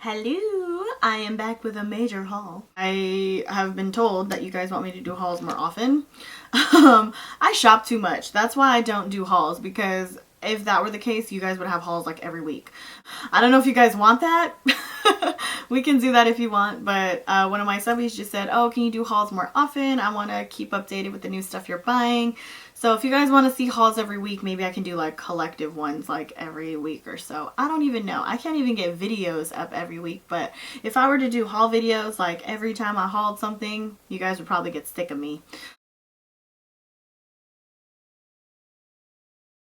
Hello, I am back with a major haul. I have been told that you guys want me to do hauls more often. I shop too much. That's why I don't do hauls, because if that were the case, you guys would have hauls like every week. I don't know if you guys want that. We can do that if you want, but one of my subbies just said, oh, can you do hauls more often? I want to keep updated with the new stuff you're buying. So if you guys want to see hauls every week, maybe I can do like collective ones like every week or so. I don't even know. I can't even get videos up every week, but if I were to do haul videos like every time I hauled something, you guys would probably get sick of me.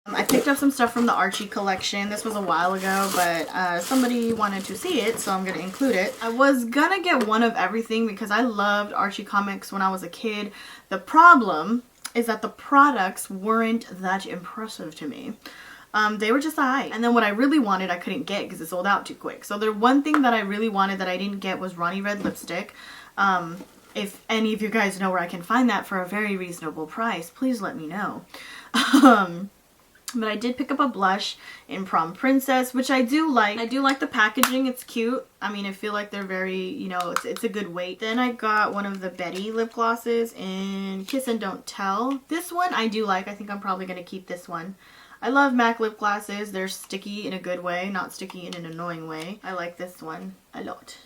I picked up some stuff from the Archie collection. This was a while ago, but somebody wanted to see it, so I'm going to include it. I was going to get one of everything because I loved Archie comics when I was a kid. The problem is that the products weren't that impressive to me. They were just alright. And then what I really wanted I couldn't get because it sold out too quick. So the one thing that I really wanted that I didn't get was Ronnie Red lipstick. If any of you guys know where I can find that for a very reasonable price, please let me know. But I did pick up a blush in Prom Princess, which I do like. I do like the packaging. It's cute. I mean, I feel like they're very, you know, it's a good weight. Then I got one of the Betty lip glosses in Kiss and Don't Tell. This one I do like. I think I'm probably going to keep this one. I love MAC lip glosses. They're sticky in a good way, not sticky in an annoying way. I like this one a lot.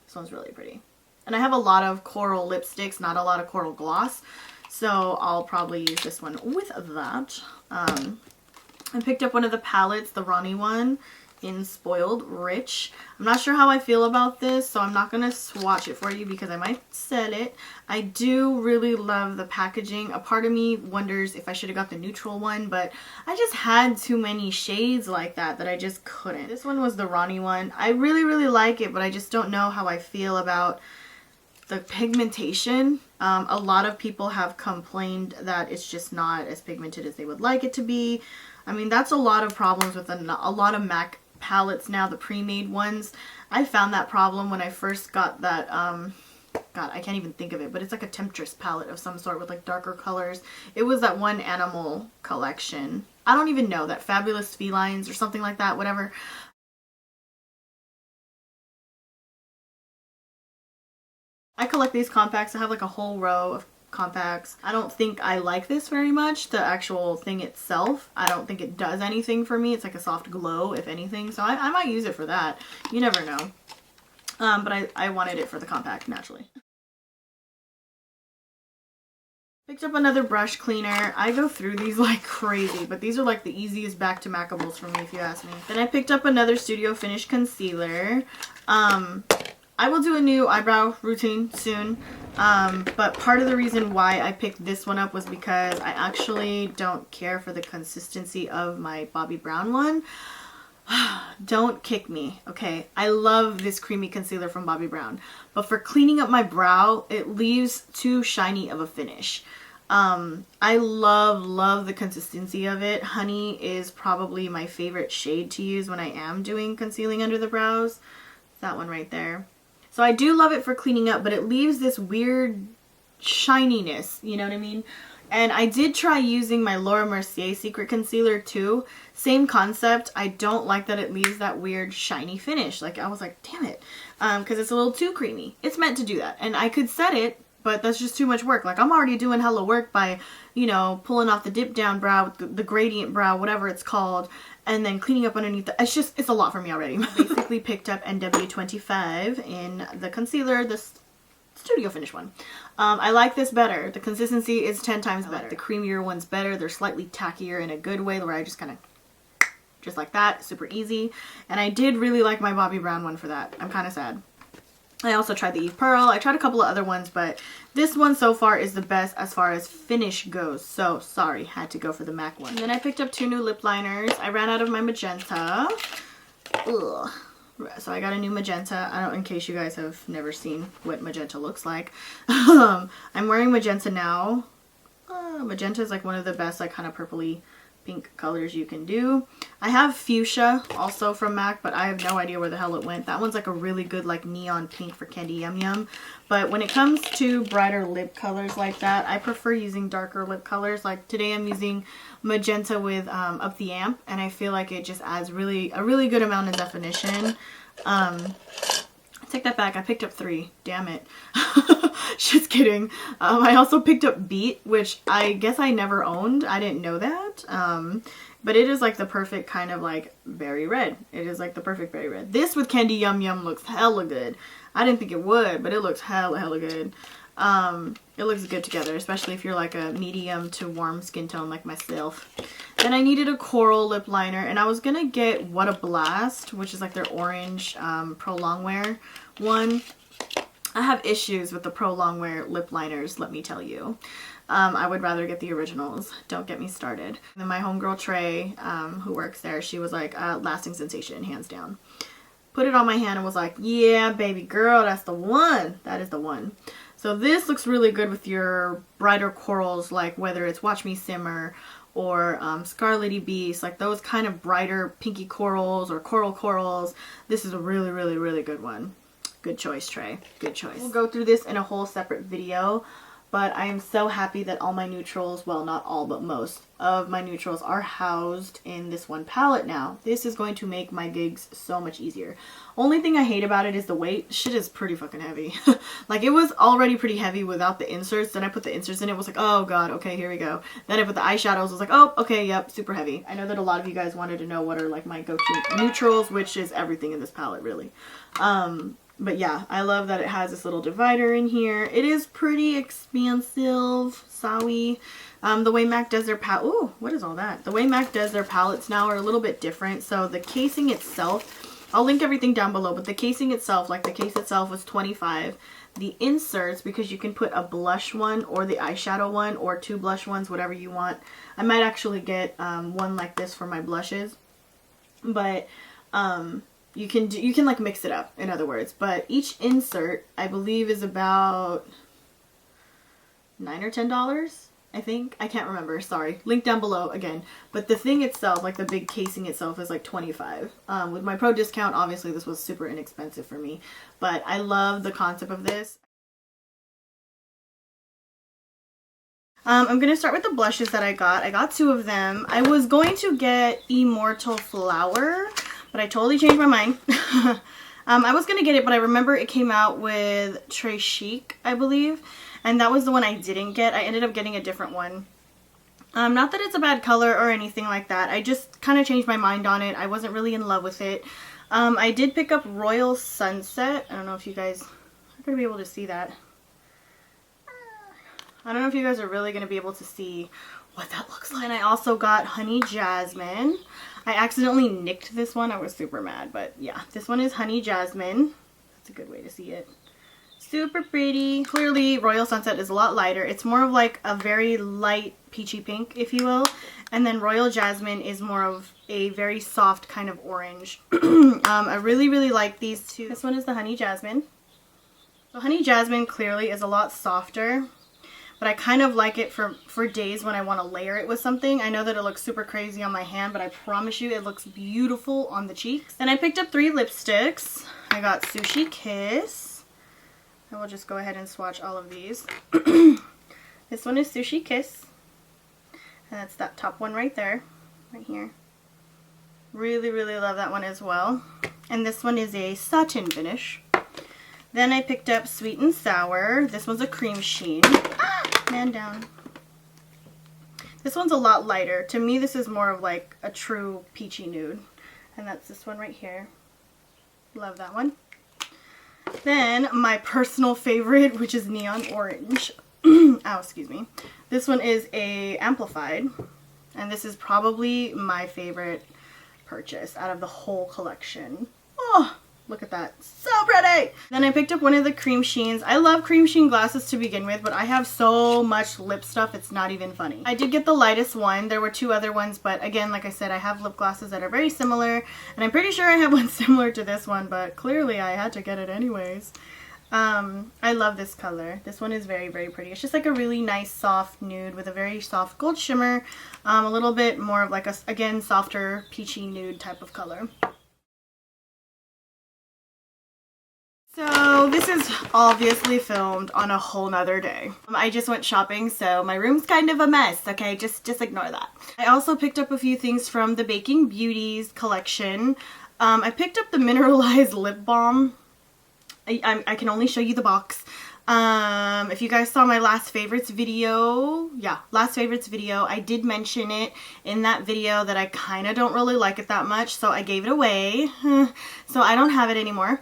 This one's really pretty. And I have a lot of coral lipsticks, not a lot of coral gloss. So I'll probably use this one with that. I picked up one of the palettes, the Ronnie one in Spoiled Rich. I'm not sure how I feel about this, so I'm not going to swatch it for you because I might sell it. I do really love the packaging. A part of me wonders if I should have got the neutral one, but I just had too many shades like that I just couldn't. This one was the Ronnie one. I really, really like it, but I just don't know how I feel about the pigmentation. A lot of people have complained that it's just not as pigmented as they would like it to be. I mean, that's a lot of problems with a lot of MAC palettes now, the pre-made ones. I found that problem when I first got that, God, I can't even think of it, but it's like a Temptress palette of some sort with like darker colors. It was that one animal collection. I don't even know, that Fabulous Felines or something like that, whatever. I collect these compacts. I have like a whole row of compacts. I don't think I like this very much, the actual thing itself. I don't think it does anything for me. It's like a soft glow, if anything. So I might use it for that. You never know. But I wanted it for the compact, naturally. Picked up another brush cleaner. I go through these like crazy, but these are like the easiest back to Macables for me, if you ask me. Then I picked up another Studio Finish concealer. I will do a new eyebrow routine soon, but part of the reason why I picked this one up was because I actually don't care for the consistency of my Bobbi Brown one. Don't kick me, okay? I love this creamy concealer from Bobbi Brown, but for cleaning up my brow, it leaves too shiny of a finish. I love the consistency of it. Honey is probably my favorite shade to use when I am doing concealing under the brows. That one right there. So I do love it for cleaning up, but it leaves this weird shininess, you know what I mean? And I did try using my Laura Mercier Secret Concealer too. Same concept. I don't like that it leaves that weird shiny finish. Like, I was like, damn it. Because it's a little too creamy. It's meant to do that. And I could set it, but that's just too much work. Like, I'm already doing hella work by, you know, pulling off the dip down brow, the gradient brow, whatever it's called, and then cleaning up underneath. It's a lot for me already. Basically picked up NW25 in the concealer, this Studio Finish one. I like this better. The consistency is 10 times better. The creamier one's better. They're slightly tackier in a good way, where I just kind of, just like that, super easy. And I did really like my Bobbi Brown one for that. I'm kind of sad. I also tried the Eve Pearl. I tried a couple of other ones, but this one so far is the best as far as finish goes. So, sorry, had to go for the MAC one. And then I picked up 2 new lip liners. I ran out of my magenta. Ugh. So I got a new magenta. I don't, in case you guys have never seen what magenta looks like. I'm wearing magenta now. Magenta is like one of the best, like kind of purpley pink colors you can do. I have fuchsia also from MAC, but I have no idea where the hell it went. That one's like a really good like neon pink for Candy Yum Yum. But when it comes to brighter lip colors like that, I prefer using darker lip colors. Like today I'm using magenta with Up the Amp, and I feel like it just adds a really good amount of definition. Take that back. I picked up 3. Damn it. Just kidding. I also picked up Beet, which I guess I never owned. I didn't know that. But it is like the perfect kind of like berry red. It is like the perfect berry red. This with Candy Yum Yum looks hella good. I didn't think it would, but it looks hella good. It looks good together, especially if you're like a medium to warm skin tone like myself. Then I needed a coral lip liner, and I was gonna get What a Blast, which is like their orange Pro Longwear one. I have issues with the Pro Longwear lip liners, let me tell you. I would rather get the originals. Don't get me started. And then my homegirl Trey, who works there, she was like, lasting sensation, hands down. Put it on my hand and was like, yeah, baby girl, that's the one. That is the one. So this looks really good with your brighter corals, like whether it's Watch Me Simmer or Scarlety Beast, like those kind of brighter pinky corals or coral corals. This is a really good one. Good choice, Trey. Good choice. We'll go through this in a whole separate video, but I am so happy that all my neutrals, well, not all, but most of my neutrals are housed in this one palette now. This is going to make my gigs so much easier. Only thing I hate about it is the weight. Shit is pretty fucking heavy. Like, it was already pretty heavy without the inserts. Then I put the inserts in. It was like, oh god, okay, here we go. Then I put the eyeshadows. I was like, oh, okay, yep, super heavy. I know that a lot of you guys wanted to know what are like my go-to neutrals, which is everything in this palette, really. But yeah, I love that it has this little divider in here. It is pretty expansive, sorry. The way MAC does their palette, ooh, what is all that? The way MAC does their palettes now are a little bit different. So the casing itself, I'll link everything down below, but the casing itself, like the case itself was $25. The inserts, because you can put a blush one or the eyeshadow one or 2 blush ones, whatever you want. I might actually get one like this for my blushes, but you can like mix it up, in other words. But each insert, I believe, is about $9 or $10, I think. I can't remember, sorry. Link down below again. But the thing itself, like the big casing itself, is like $25. With my pro discount, obviously this was super inexpensive for me. But I love the concept of this. I'm going to start with the blushes that I got. I got 2 of them. I was going to get Immortal Flower, but I totally changed my mind. I was going to get it, but I remember it came out with Très Chic, I believe. And that was the one I didn't get. I ended up getting a different one. Not that it's a bad color or anything like that. I just kind of changed my mind on it. I wasn't really in love with it. I did pick up Royal Sunset. I don't know if you guys are going to be able to see that. I don't know if you guys are really going to be able to see what that looks like. And I also got Honey Jasmine. I accidentally nicked this one. I was super mad, but yeah, this one is Honey Jasmine. That's a good way to see it. Super pretty. Clearly, Royal Sunset is a lot lighter. It's more of like a very light peachy pink, if you will. And then Royal Jasmine is more of a very soft kind of orange. I really like these two. This one is the Honey Jasmine. So Honey Jasmine clearly is a lot softer, but I kind of like it for days when I want to layer it with something. I know that it looks super crazy on my hand, but I promise you it looks beautiful on the cheeks. Then I picked up 3 lipsticks. I got Sushi Kiss. I will just go ahead and swatch all of these. This one is Sushi Kiss. And that's that top one right there. Right here. Really love that one as well. And this one is a satin finish. Then I picked up Sweet and Sour. This one's a cream sheen. Ah, man down. This one's a lot lighter. To me, this is more of like a true peachy nude. And that's this one right here. Love that one. Then my personal favorite, which is Neon Orange. Ow, excuse me. This one is a Amplified. And this is probably my favorite purchase out of the whole collection. Oh, look at that. So pretty! Then I picked up one of the cream sheens. I love cream sheen glasses to begin with, but I have so much lip stuff, it's not even funny. I did get the lightest one. There were 2 other ones, but again, like I said, I have lip glosses that are very similar, and I'm pretty sure I have one similar to this one, but clearly I had to get it anyways. I love this color. This one is very pretty. It's just like a really nice soft nude with a very soft gold shimmer, a little bit more of like a, again, softer peachy nude type of color. So this is obviously filmed on a whole nother day. I just went shopping, so my room's kind of a mess, okay? Just ignore that. I also picked up a few things from the Baking Beauties collection. I picked up the mineralized lip balm. I can only show you the box. If you guys saw my last favorites video, I did mention it in that video that I kind of don't really like it that much, so I gave it away. So I don't have it anymore.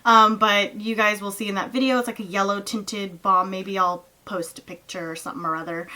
But you guys will see in that video, it's like a yellow tinted balm. Maybe I'll post a picture or something or other.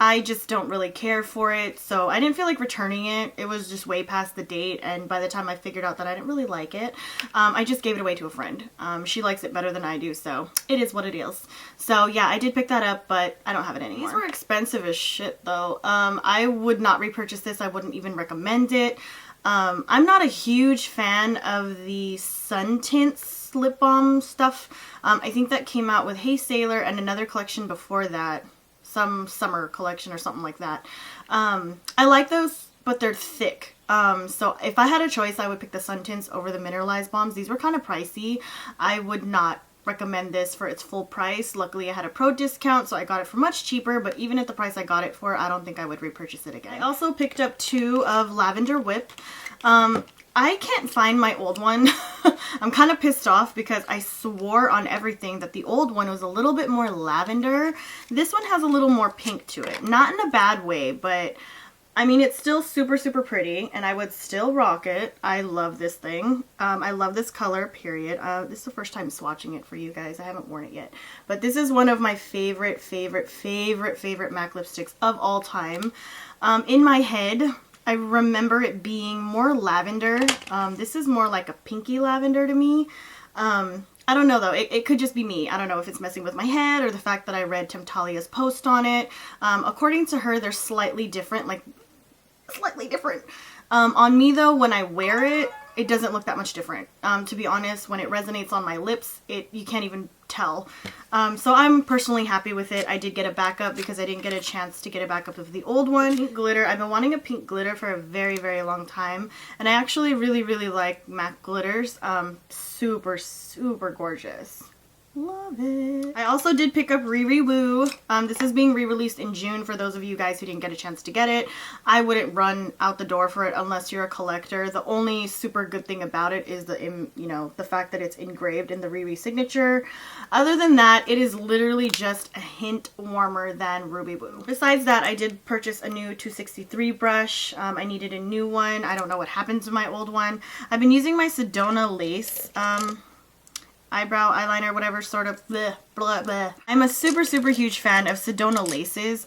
I just don't really care for it, so I didn't feel like returning it. It was just way past the date, and by the time I figured out that I didn't really like it, I just gave it away to a friend. She likes it better than I do, so it is what it is. So yeah, I did pick that up, but I don't have it anymore. These were expensive as shit though. I would not repurchase this. I wouldn't even recommend it. I'm not a huge fan of the sun tints lip balm stuff. I think that came out with Hey Sailor and another collection before that. Some summer collection or something like that. I like those, but they're thick. So if I had a choice, I would pick the sun tints over the mineralized balms. These were kind of pricey. I would not recommend this for its full price. Luckily I had a pro discount, so I got it for much cheaper, but even at the price I got it for, I don't think I would repurchase it again. I also picked up 2 of Lavender Whip. I can't find my old one. I'm kind of pissed off because I swore on everything that the old one was a little bit more lavender. This one has a little more pink to it. Not in a bad way, but I mean, it's still super, super pretty and I would still rock it. I love this thing. I love this color, period. This is the first time swatching it for you guys. I haven't worn it yet. But this is one of my favorite MAC lipsticks of all time. In my head, I remember it being more lavender. This is more like a pinky lavender to me. I don't know though, it could just be me. I don't know if it's messing with my head or the fact that I read Temptalia's post on it. According to her, they're slightly different, like slightly different. On me though, when I wear it, it doesn't look that much different. To be honest, when it resonates on my lips, you can't even tell. So I'm personally happy with it. I did get a backup because I didn't get a chance to get a backup of the old one. Pink glitter. I've been wanting a pink glitter for a very, very long time. And I actually really, really like MAC glitters. Super, super gorgeous. Love it. I also did pick up Riri Woo. This is being re-released in June for those of you guys who didn't get a chance to get it. I wouldn't run out the door for it unless you're a collector. The only super good thing about it is the fact that it's engraved in the Riri signature. Other than that, it is literally just a hint warmer than Ruby Woo. Besides that, I did purchase a new 263 brush. I needed a new one. I don't know what happened to my old one. I've been using my Sedona lace. Eyebrow, eyeliner, whatever sort of bleh, blah, blah. I'm a super, super huge fan of Sedona Lace's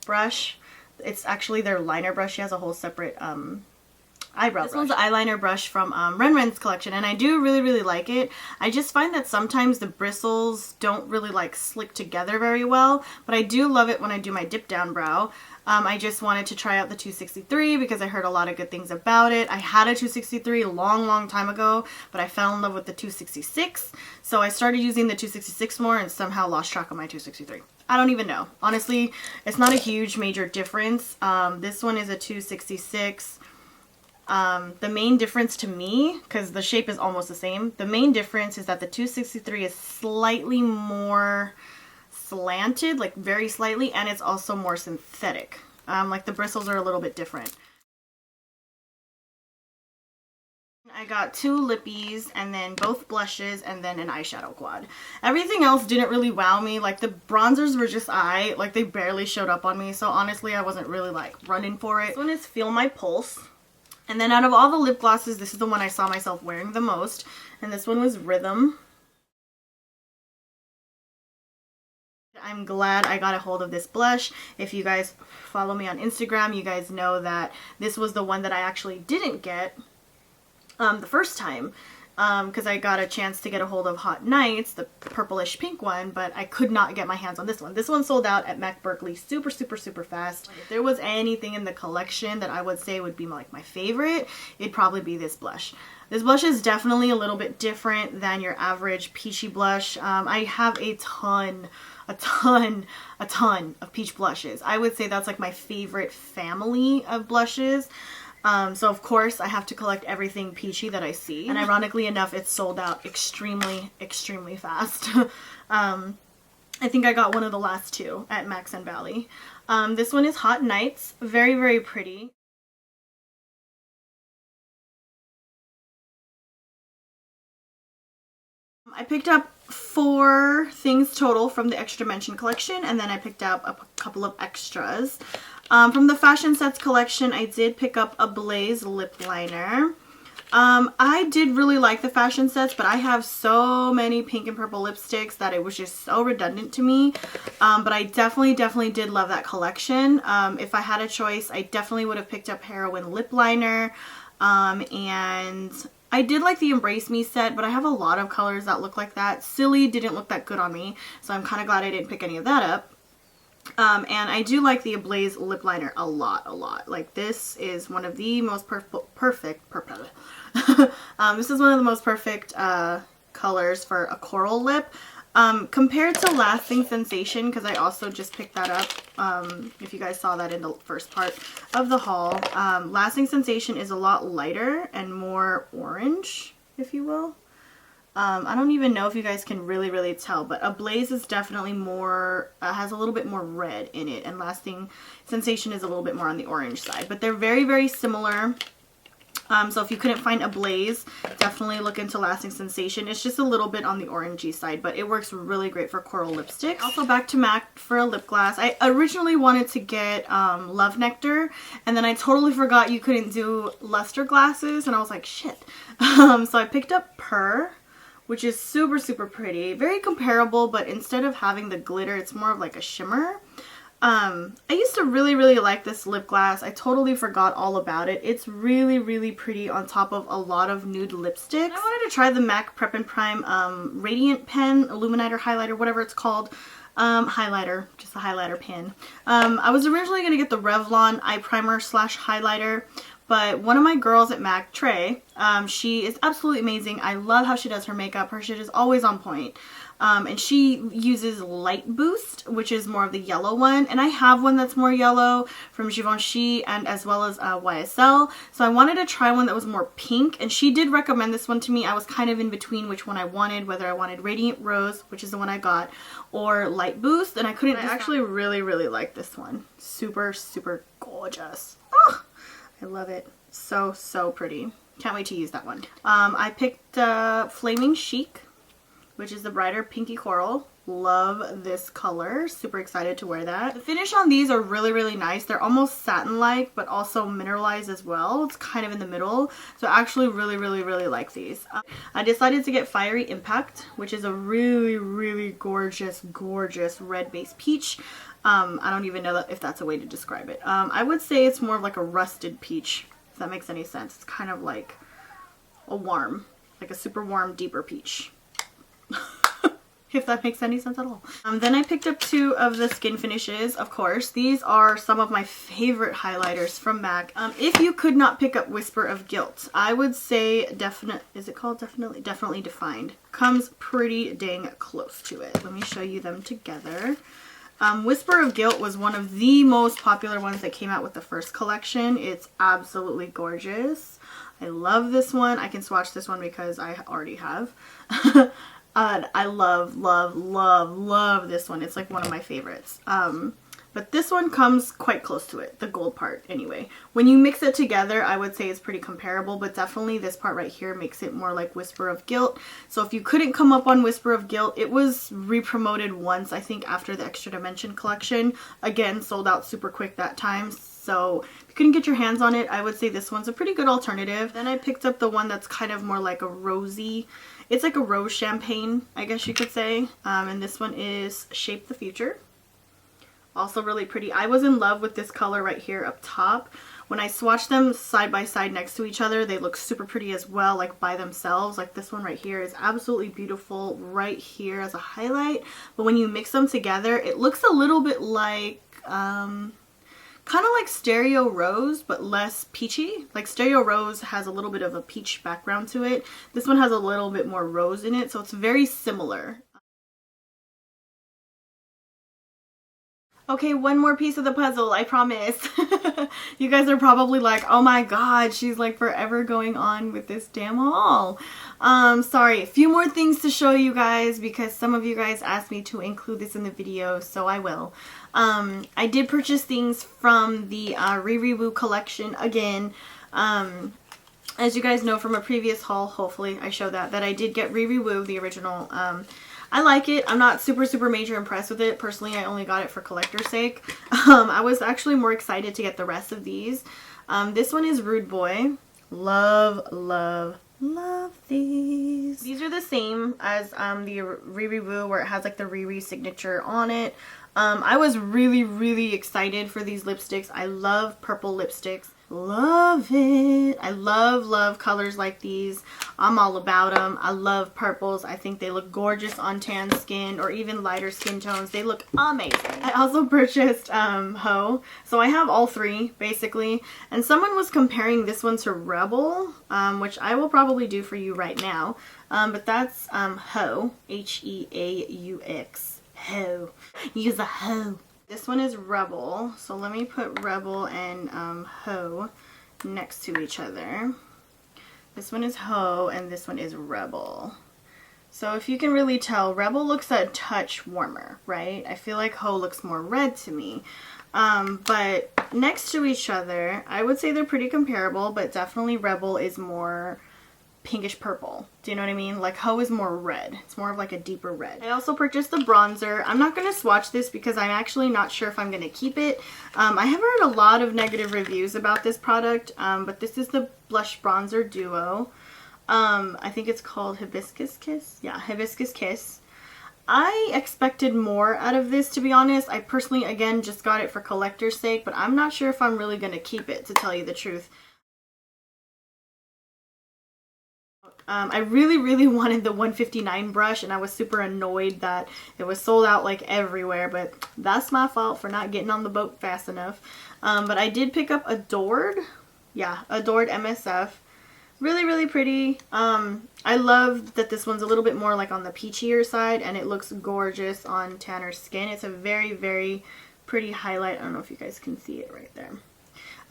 brush. It's actually their liner brush. She has a whole separate eyebrow brush. This one's the eyeliner brush from Ren's collection, and I do really, really like it. I just find that sometimes the bristles don't really like slick together very well, but I do love it when I do my dip down brow. I just wanted to try out the 263 because I heard a lot of good things about it. I had a 263 a long time ago, but I fell in love with the 266. So I started using the 266 more and somehow lost track of my 263. I don't even know. Honestly, it's not a huge major difference. This one is a 266. The main difference to me, because the shape is almost the same, the main difference is that the 263 is slightly more slanted, like very slightly, and it's also more synthetic. Like the bristles are a little bit different. I got 2 lippies and then both blushes and then an eyeshadow quad. Everything else didn't really wow me. Like the bronzers were just like they barely showed up on me, so honestly I wasn't really like running for it. This one is Feel My Pulse. And then out of all the lip glosses, this is the one I saw myself wearing the most, and this one was Rhythm. I'm glad I got a hold of this blush. If you guys follow me on Instagram, you guys know that this was the one that I actually didn't get the first time because I got a chance to get a hold of Hot Nights, the purplish pink one, but I could not get my hands on this one. This one sold out at MAC Berkeley super, super, super fast. If there was anything in the collection that I would say would be like my favorite, it'd probably be this blush. This blush is definitely a little bit different than your average peachy blush. I have a ton of peach blushes. I would say that's like my favorite family of blushes. So of course I have to collect everything peachy that I see. And ironically enough, it's sold out extremely, extremely fast. I think I got one of the last 2 at Max and Valley. This one is Hot Nights. Very, very pretty. I picked up 4 things total from the Extra Dimension collection, and then I picked up a couple of extras. From the Fashion Sets collection, I did pick up a Blaze lip liner. I did really like the Fashion Sets, but I have so many pink and purple lipsticks that it was just so redundant to me. But I definitely did love that collection. If I had a choice, I definitely would have picked up Heroin lip liner. And I did like the Embrace Me set, but I have a lot of colors that look like that. Silly didn't look that good on me, so I'm kind of glad I didn't pick any of that up. And I do like the Ablaze lip liner a lot. Like, this is one of the most perfect this is one of the most perfect colors for a coral lip. Compared to Lasting Sensation, because I also just picked that up, if you guys saw that in the first part of the haul, Lasting Sensation is a lot lighter and more orange, if you will. I don't even know if you guys can really tell, but Ablaze is definitely more, has a little bit more red in it, and Lasting Sensation is a little bit more on the orange side, but they're very similar. So if you couldn't find Ablaze, definitely look into Lasting Sensation. It's just a little bit on the orangey side, but it works really great for coral lipstick. Also back to MAC for a lip gloss. I originally wanted to get Love Nectar, and then I totally forgot you couldn't do luster glasses, and I was like, shit. So I picked up Purr, which is super pretty. Very comparable, but instead of having the glitter, it's more of like a shimmer. I used to really like this lip gloss. I totally forgot all about it. It's really pretty on top of a lot of nude lipsticks. I wanted to try the MAC Prep and Prime Radiant Pen, Illuminator Highlighter, whatever it's called. Highlighter, just a highlighter pen. I was originally going to get the Revlon Eye Primer / highlighter, but one of my girls at MAC, Trey, she is absolutely amazing. I love how she does her makeup. Her shit is always on point. And she uses Light Boost, which is more of the yellow one. And I have one that's more yellow from Givenchy and as well as YSL. So I wanted to try one that was more pink. And she did recommend this one to me. I was kind of in between which one I wanted, whether I wanted Radiant Rose, which is the one I got, or Light Boost. And I couldn't. I actually really like this one. Super gorgeous. Oh, I love it. So pretty. Can't wait to use that one. I picked Flaming Chic, which is the brighter pinky coral. Love this color. Super excited to wear that. The finish on these are really nice. They're almost satin-like, but also mineralized as well. It's kind of in the middle. So I actually really like these. I decided to get Fiery Impact, which is a really gorgeous red base peach. I don't even know if that's a way to describe it. I would say it's more of like a rusted peach, if that makes any sense. It's kind of like a warm, like a super warm, deeper peach. If that makes any sense at all. Then I picked up 2 of the Skin Finishes, of course. These are some of my favorite highlighters from MAC. If you could not pick up Whisper of Guilt, I would say Definitely Defined. Comes pretty dang close to it. Let me show you them together. Whisper of Guilt was one of the most popular ones that came out with the first collection. It's absolutely gorgeous. I love this one. I can swatch this one because I already have. I love this one. It's like one of my favorites. But this one comes quite close to it, the gold part anyway. When you mix it together, I would say it's pretty comparable, but definitely this part right here makes it more like Whisper of Guilt. So if you couldn't come up on Whisper of Guilt, it was re-promoted once, I think, after the Extra Dimension collection. Again, sold out super quick that time. So if you couldn't get your hands on it, I would say this one's a pretty good alternative. Then I picked up the one that's kind of more like a rosy, it's like a rose champagne, I guess you could say. And this one is Shape the Future. Also really pretty. I was in love with this color right here up top. When I swatched them side by side next to each other, they look super pretty as well, like by themselves. Like this one right here is absolutely beautiful right here as a highlight. But when you mix them together, it looks a little bit like, kind of like Stereo Rose, but less peachy. Like Stereo Rose has a little bit of a peach background to it. This one has a little bit more rose in it, so it's very similar. Okay, one more piece of the puzzle, I promise. You guys are probably like, oh my god, she's like forever going on with this damn haul. Sorry, a few more things to show you guys because some of you guys asked me to include this in the video, so I will. I did purchase things from the Riri collection again. As you guys know from a previous haul, hopefully I showed that I did get Riri Woo, the original. I like it. I'm not super major impressed with it. Personally, I only got it for collector's sake. I was actually more excited to get the rest of these. This one is Rude Boy. Love these. These are the same as the Riri Woo, where it has like the Riri signature on it. I was really excited for these lipsticks. I love purple lipsticks. Love it. I love colors like these. I'm all about them. I love purples. I think they look gorgeous on tan skin or even lighter skin tones. They look amazing. I also purchased Ho. So I have all three basically. And someone was comparing this one to Rebel, which I will probably do for you right now. But that's Ho. H-E-A-U-X. Ho. Use a Ho. This one is Rebel, so let me put Rebel and Ho next to each other. This one is Ho and this one is Rebel. So if you can really tell, Rebel looks a touch warmer, right? I feel like Ho looks more red to me. But next to each other, I would say they're pretty comparable, but definitely Rebel is more pinkish purple. Do you know what I mean? Like Ho is more red. It's more of like a deeper red. I also purchased the bronzer. I'm not going to swatch this because I'm actually not sure if I'm going to keep it. I have heard a lot of negative reviews about this product, but this is the blush bronzer duo. I think it's called Hibiscus Kiss. Yeah, Hibiscus Kiss. I expected more out of this, to be honest. I personally, again, just got it for collector's sake, but I'm not sure if I'm really going to keep it, to tell you the truth. I really wanted the 159 brush, and I was super annoyed that it was sold out like everywhere, but that's my fault for not getting on the boat fast enough. But I did pick up Adored. Yeah, Adored MSF. Really pretty. I love that this one's a little bit more like on the peachier side, and it looks gorgeous on tanner skin. It's a very pretty highlight. I don't know if you guys can see it right there.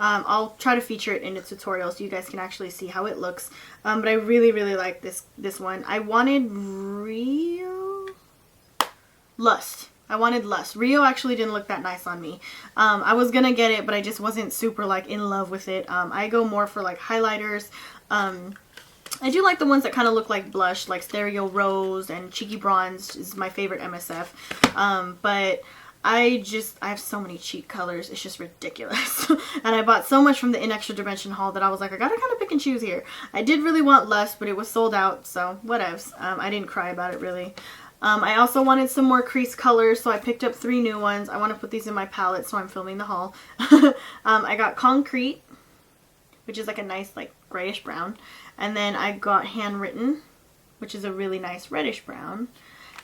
I'll try to feature it in a tutorial so you guys can actually see how it looks. But I really like this one. I wanted Lust. I wanted Lust. Rio actually didn't look that nice on me. I was gonna get it, but I just wasn't super like in love with it. I go more for like highlighters. I do like the ones that kind of look like blush, like Stereo Rose and Cheeky Bronze is my favorite MSF. But I have so many cheap colors, it's just ridiculous. And I bought so much from the In Extra Dimension haul that I was like, I gotta kind of pick and choose here. I did really want Lust, but it was sold out, so whatevs. I didn't cry about it really. I also wanted some more crease colors, so I picked up 3 new ones. I want to put these in my palette, so I'm filming the haul. I got Concrete, which is like a nice like grayish brown. And then I got Handwritten, which is a really nice reddish brown.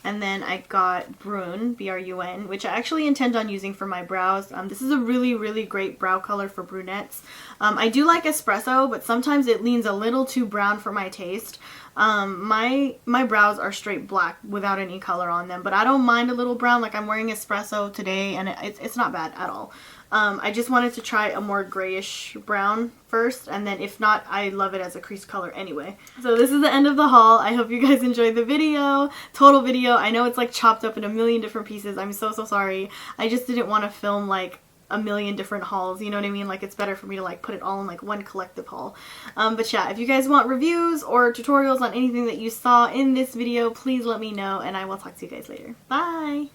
And then I got Brune, B-R-U-N, which I actually intend on using for my brows. This is a really great brow color for brunettes. I do like espresso, but sometimes it leans a little too brown for my taste. My brows are straight black without any color on them, but I don't mind a little brown. Like I'm wearing espresso today, and it's not bad at all. I just wanted to try a more grayish brown first, and then if not, I love it as a crease color anyway. So this is the end of the haul. I hope you guys enjoyed the video. Total video. I know it's like chopped up in a million different pieces. I'm so sorry. I just didn't want to film like a million different hauls, you know what I mean? Like it's better for me to like put it all in like one collective haul. But yeah, if you guys want reviews or tutorials on anything that you saw in this video, please let me know, and I will talk to you guys later. Bye!